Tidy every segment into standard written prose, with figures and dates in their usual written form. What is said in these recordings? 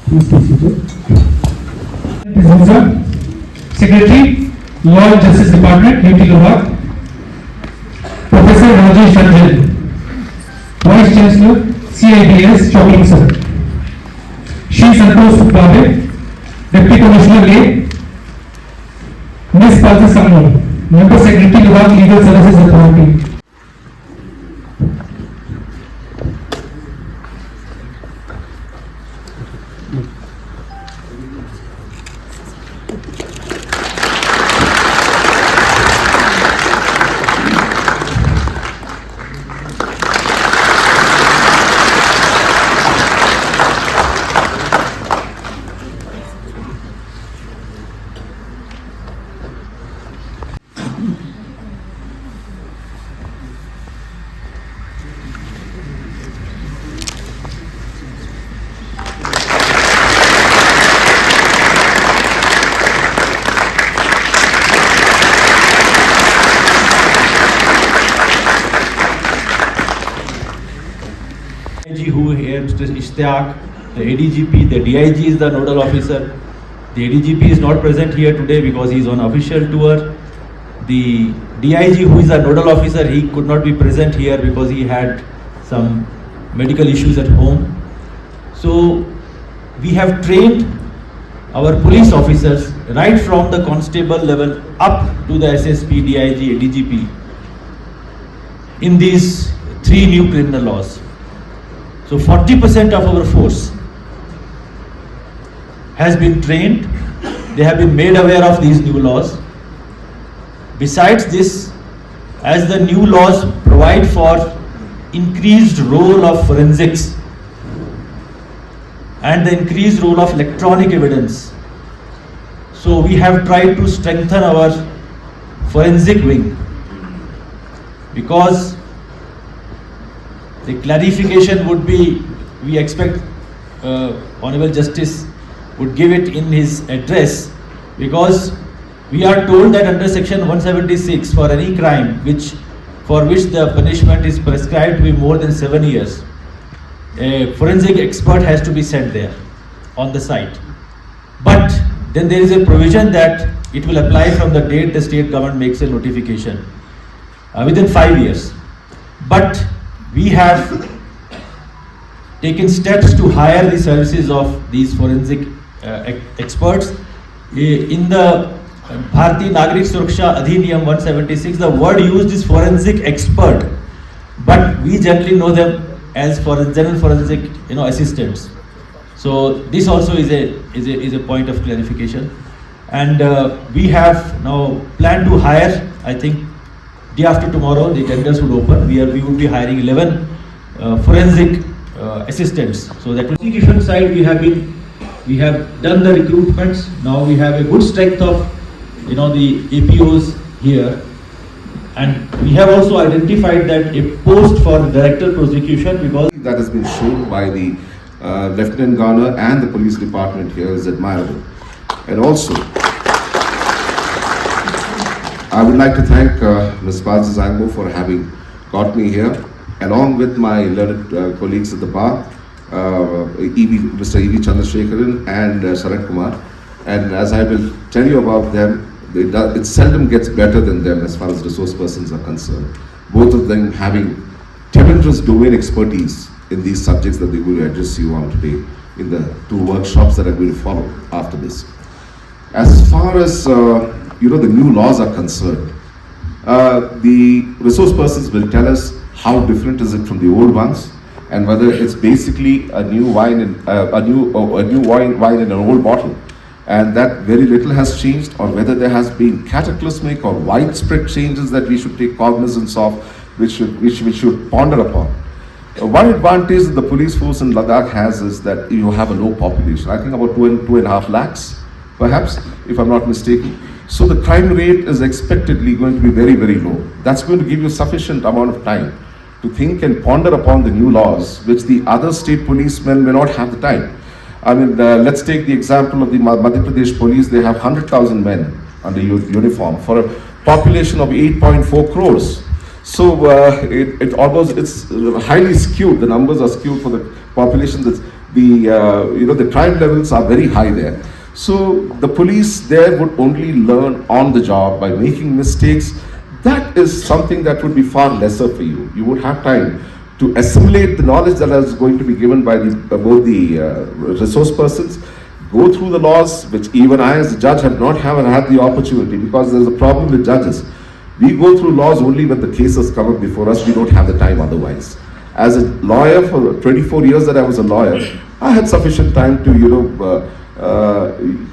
Please be seated. Secretary, Law and Justice Department, UT Lohak. Professor Rajesh Ranjan, Vice Chancellor, CIDS, Shopping Sir. Shri Santosh Subbabe, Deputy Commissioner A. Ms. Palsa Sammo, Member Secretary, Lohak Legal Services Authority. Who here, Mr. Ishtiaq, the ADGP, the DIG is the nodal officer. The ADGP is not present here today because he is on official tour. The DIG, who is the nodal officer, he could not be present here because he had some medical issues at home. So we have trained our police officers right from the constable level up to the SSP, DIG, ADGP in these 3 new criminal laws. So 40% of our force has been trained. They have been made aware of these new laws. Besides this, as the new laws provide for increased role of forensics and the increased role of electronic evidence, so we have tried to strengthen our forensic wing, because the clarification would be, we expect Honorable Justice would give it in his address, because we are told that under section 176 for any crime for which the punishment is prescribed to be more than 7 years, a forensic expert has to be sent there on the site. But then there is a provision that it will apply from the date the state government makes a notification within 5 years. But we have taken steps to hire the services of these forensic experts. In the Bharatiya Nagrik Suraksha Adhiniyam 176, the word used is forensic expert, but we generally know them as general forensic assistants. So this also is a point of clarification, and we have now planned to hire, I think day after tomorrow the tenders would open. We would be hiring 11 forensic assistants. So that prosecution side we have done the recruitments. Now we have a good strength of the APOs here, and we have also identified that a post for director prosecution, because that has been shown by the Lieutenant Governor and the police department here is admirable. And also I would like to thank Ms. Palsa Sammo for having got me here, along with my learned colleagues at the bar, Mr. E.V. Chandrasekharan and Sarat Kumar. And as I will tell you about them, it seldom gets better than them as far as resource persons are concerned. Both of them having tremendous domain expertise in these subjects that they will address you on today in the 2 workshops that are going to follow after this. As far as the new laws are concerned, the resource persons will tell us how different is it from the old ones, and whether it's basically a new wine in wine in an old bottle, and that very little has changed, or whether there has been cataclysmic or widespread changes that we should take cognizance of, which we should ponder upon. One advantage that the police force in Ladakh has is that you have a low population. I think about 2.5 lakhs, perhaps, if I'm not mistaken. So the crime rate is expectedly going to be very, very low. That's going to give you sufficient amount of time to think and ponder upon the new laws, which the other state policemen may not have the time. I mean, let's take the example of the Madhya Pradesh police. They have 100,000 men under uniform for a population of 8.4 crores. So it's highly skewed. The numbers are skewed for the population that's the crime levels are very high there. So the police there would only learn on the job by making mistakes. That is something that would be far lesser for you. You would have time to assimilate the knowledge that is going to be given by both the resource persons, go through the laws, which even I as a judge have not had the opportunity, because there is a problem with judges. We go through laws only when the cases come up before us. We don't have the time otherwise. As a lawyer, for 24 years that I was a lawyer, I had sufficient time to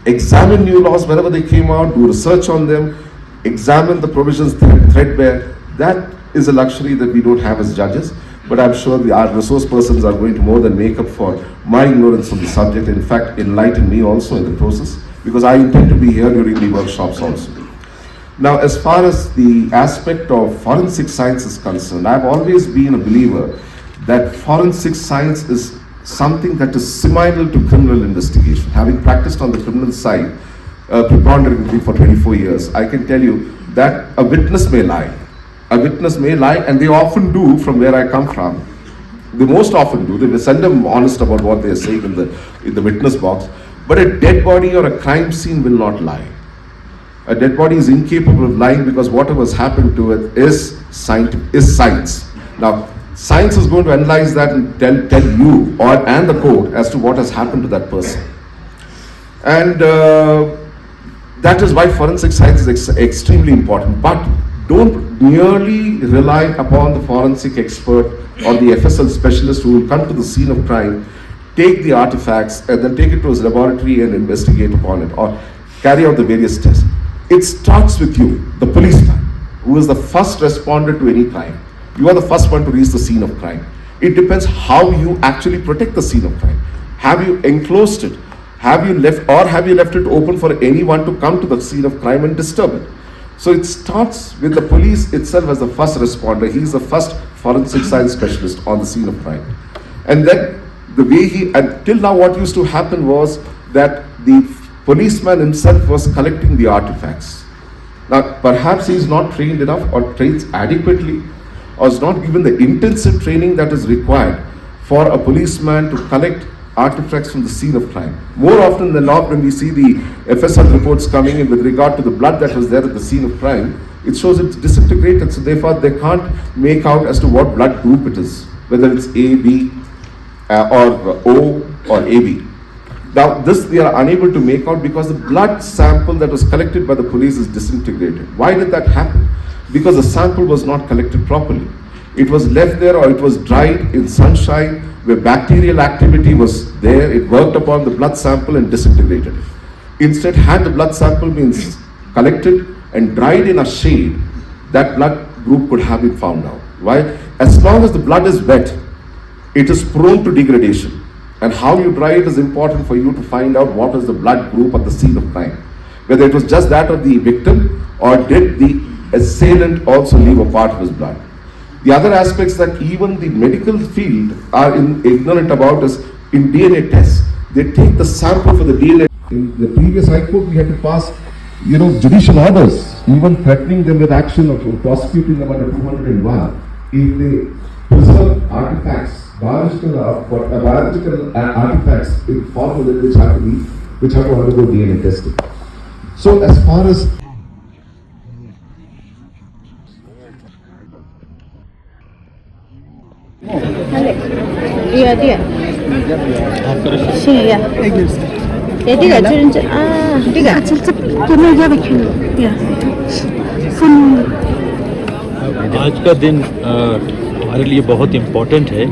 examine new laws whenever they came out, do research on them, examine the provisions threadbare. That is a luxury that we don't have as judges. But I'm sure our resource persons are going to more than make up for my ignorance of the subject. In fact, enlighten me also in the process, because I intend to be here during the workshops also. Now, as far as the aspect of forensic science is concerned, I've always been a believer that forensic science is something that is seminal to criminal investigation. Having practiced on the criminal side preponderantly for 24 years, I can tell you that a witness may lie. A witness may lie, and they often do from where I come from. They most often do. They will send them honest about what they are saying in the witness box. But a dead body or a crime scene will not lie. A dead body is incapable of lying, because whatever has happened to it is science. Now, science is going to analyze that and tell you and the court as to what has happened to that person. And that is why forensic science is extremely important. But don't merely rely upon the forensic expert or the FSL specialist who will come to the scene of crime, take the artifacts, and then take it to his laboratory and investigate upon it, or carry out the various tests. It starts with you, the policeman, who is the first responder to any crime. You are the first one to reach the scene of crime. It depends how you actually protect the scene of crime. Have you enclosed it? Have you left it open for anyone to come to the scene of crime and disturb it? So it starts with the police itself as the first responder. He is the first forensic science specialist on the scene of crime. And then the way until now what used to happen was that the policeman himself was collecting the artifacts. Now perhaps he is not trained enough or trains adequately, or is not given the intensive training that is required for a policeman to collect artifacts from the scene of crime. More often than not, when we see the FSL reports coming in with regard to the blood that was there at the scene of crime, it shows it's disintegrated, so therefore they can't make out as to what blood group it is, whether it's A, B, or O or AB. Now this they are unable to make out because the blood sample that was collected by the police is disintegrated. Why did that happen? Because the sample was not collected properly. It was left there, or it was dried in sunshine where bacterial activity was there. It worked upon the blood sample and disintegrated it. Instead, had the blood sample been collected and dried in a shade, that blood group could have been found out. Why? As long as the blood is wet, it is prone to degradation. And how you dry it is important for you to find out what is the blood group at the scene of crime. Whether it was just that of the victim, or did the assailant also leave a part of his blood. The other aspects that even the medical field are ignorant about is in DNA tests. They take the sample for the DNA. In the previous High Court, we had to pass, judicial orders, even threatening them with action of prosecuting them under 201 if they preserve artifacts, biological artifacts in formula which have to undergo DNA testing. So as far as Dia. Şey ya. Dia cerita. Dia. Kena jadi kena. Ya. आज का दिन हमारे लिए बहुत important है,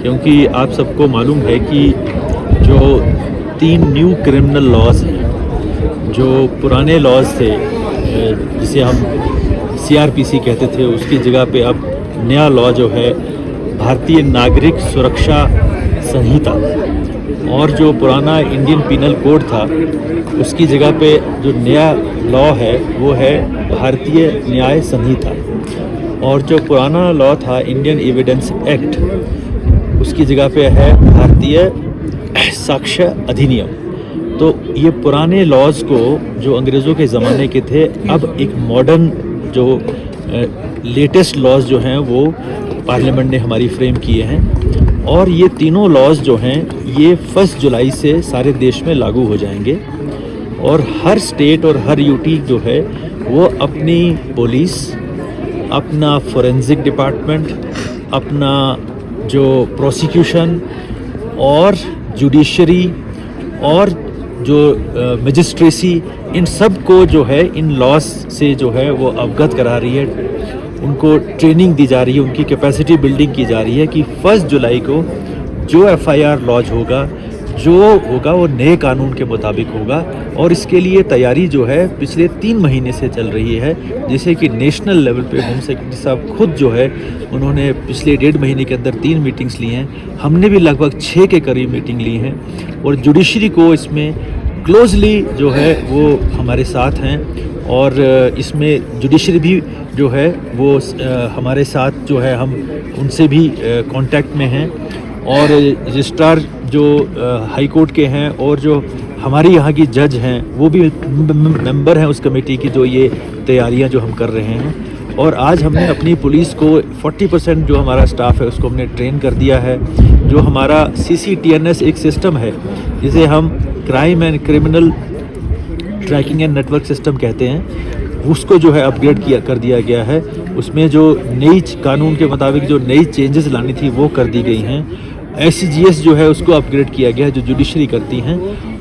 क्योंकि आप सबको मालूम है कि जो 3 न्यू क्रिमिनल लॉज हैं, जो पुराने लॉज थे जिसे हम CRPC कहते थे, उसकी जगह पे अब नया लॉ जो है भारतीय नागरिक सुरक्षा संहिता, और जो पुराना इंडियन पिनल कोड था उसकी जगह पे जो नया लॉ है वो है भारतीय न्याय संहिता, और जो पुराना लॉ था इंडियन एविडेंस एक्ट उसकी जगह पे है भारतीय साक्ष्य अधिनियम। तो ये पुराने लॉज को जो अंग्रेज़ों के ज़माने के थे, अब एक मॉडर्न जो लेटेस्ट लॉज जो हैं वो पार्लियामेंट ने हमारी फ्रेम किए हैं, और ये तीनों लॉज जो हैं ये 1 जुलाई से सारे देश में लागू हो जाएंगे और हर स्टेट और हर यूटी जो है वो अपनी पुलिस, अपना फोरेंसिक डिपार्टमेंट, अपना जो प्रोसिक्यूशन और जुडिशरी और जो मजिस्ट्रेसी, इन सब को जो है इन लॉज से जो है वो अवगत करा रही है, उनको ट्रेनिंग दी जा रही है, उनकी कैपेसिटी बिल्डिंग की जा रही है कि 1 जुलाई को जो एफआईआर लॉन्च होगा, जो होगा वो नए कानून के मुताबिक होगा। और इसके लिए तैयारी जो है पिछले 3 महीने से चल रही है, जैसे कि नेशनल लेवल पे होम सेक्रेटरी साहब खुद जो है उन्होंने पिछले 1.5 महीने के अंदर 3 मीटिंग्स ली हैं, हमने भी लगभग 6 के करीब मीटिंग ली हैं और जुडिशरी को इसमें क्लोजली जो है वो हमारे साथ हैं और इसमें जुडिशरी भी जो है वो हमारे साथ जो है हम उनसे भी कांटेक्ट में हैं और रजिस्ट्रार जो हाई कोर्ट के हैं और जो हमारी यहाँ की जज हैं वो भी मेंबर हैं उस कमेटी की जो ये तैयारियाँ जो हम कर रहे हैं। और आज हमने अपनी पुलिस को 40% जो हमारा स्टाफ है उसको हमने ट्रेन कर दिया है। जो हमारा CCTNS एक सिस्टम है जिसे हम crime and criminal tracking and network system कहते हैं, उसको जो है अपग्रेड कर दिया गया है। उसमें जो नई कानून के मुताबिक जो नई चेंजेस लानी थी वो कर दी गई हैं। SCGS जो है उसको अपग्रेड किया गया है जो जुडिशरी करती हैं।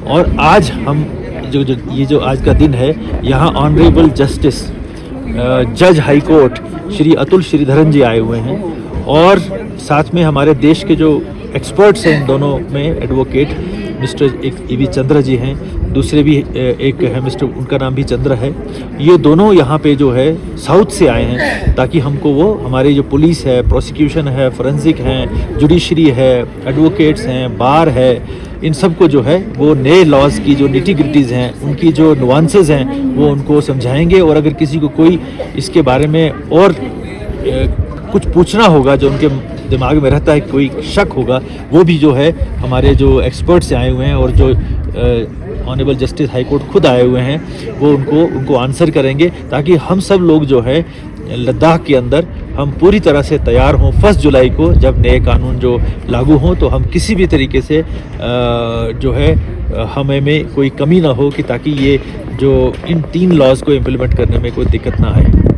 और आज हम जो आज का दिन है, यहाँ ऑनरेबल जस्टिस जज हाई कोर्ट श्री अतुल श्रीधरन जी आए हुए हैं और साथ में हमारे देश के जो एक्सपर्ट्स हैं इन दोनों में एडवोकेट मिस्टर एक EV चंद्र जी हैं, दूसरे भी एक है मिस्टर, उनका नाम भी चंद्र है। ये दोनों यहाँ पे जो है साउथ से आए हैं ताकि हमको वो हमारी जो पुलिस है, प्रोसिक्यूशन है, फोरेंसिक हैं, जुडिशरी है, एडवोकेट्स हैं, बार है, इन सब को जो है वो नए लॉज की जो निटी-ग्रिटीज़ हैं, उनकी जो नुआंसेस हैं वो उनको समझाएंगे। और अगर किसी को कोई इसके बारे में और कुछ पूछना होगा, जो उनके दिमाग में रहता है, कोई शक होगा, वो भी जो है हमारे जो एक्सपर्ट्स आए हुए हैं और जो ऑनरेबल जस्टिस हाई कोर्ट खुद आए हुए हैं वो उनको आंसर करेंगे ताकि हम सब लोग जो है लद्दाख के अंदर हम पूरी तरह से तैयार हों। 1 जुलाई को जब नए कानून जो लागू हों तो हम किसी भी तरीके से जो है हमें में कोई कमी ना हो कि ताकि ये जो इन 3 लॉज को इम्प्लीमेंट करने में कोई दिक्कत ना आए।